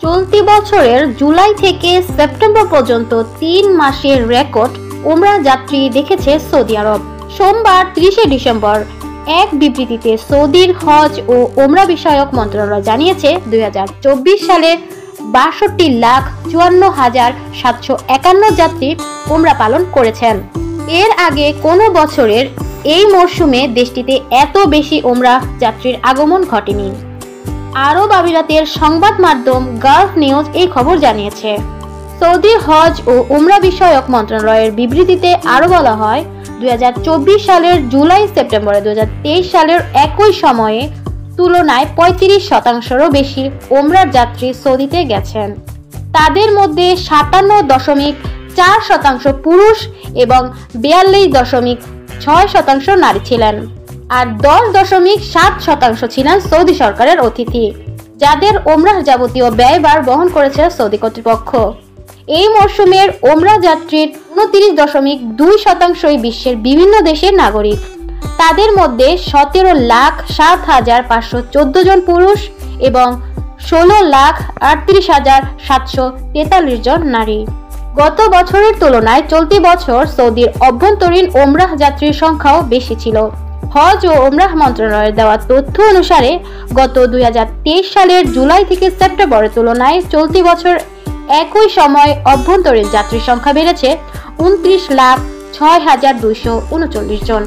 চলতি বছরের জুলাই থেকে সেপ্টেম্বর পর্যন্ত ৩ মাসের রেকর্ড উমরা যাত্রী দেখেছে সৌদি আরব। সোমবার ৩০ ডিসেম্বর এক বিবৃতিতে সৌদির হজ ও উমরা বিষয়ক মন্ত্রণালয় জানিয়েছে ২০২৪ সালে ৬২,৫৪,৭৫১ যাত্রী উমরা পালন করেছেন। এর আগে কোনো বছরের এই মরশুমে দেশটিতে এত বেশি উমরা যাত্রীর আগমন ঘটেনি। আরব আমিরাতের সংবাদ মাধ্যম গালফ নিউজ এই খবর জানিয়েছে। সৌদি হজ ও উমরা বিষয়ক মন্ত্রণালয়ের বিবৃতিতে আরো বলা হয়, ২০২৪ সালের জুলাই সেপ্টেম্বরে ২০২৩ সালের একই সময়ে তুলনায় ৩৫%রও বেশি উমরার যাত্রী সৌদিতে গেছেন। তাদের মধ্যে ৫৭.৪% পুরুষ এবং ৪২.৬% নারী ছিলেন, আর ১০.৭% ছিলেন সৌদি সরকারের অতিথি, যাদের ওমরাহ যাবতীয় ব্যয়ভার বহন করেছে সৌদি কর্তৃপক্ষ। এই মরশুমের ওমরাহ যাত্রীর ২৯.২% বিশ্বের বিভিন্ন দেশের নাগরিক। তাদের মধ্যে ১৭,০৭,৫১৪ জন পুরুষ এবং ১৬,৩৮,৭৪৩ জন নারী। গত বছরের তুলনায় চলতি বছর সৌদির অভ্যন্তরীণ ওমরাহ যাত্রীর সংখ্যাও বেশি ছিল। হজ ও উমরাহ মন্ত্রণালয়ের দেওয়া তথ্য অনুসারে গত ২০২৩ সালের জুলাই থেকে সেপ্টেম্বরের তুলনায় চলতি বছর একই সময় অভ্যন্তরীণ যাত্রীর সংখ্যা বেড়েছে ২৯,০৬,২৩৯ জন।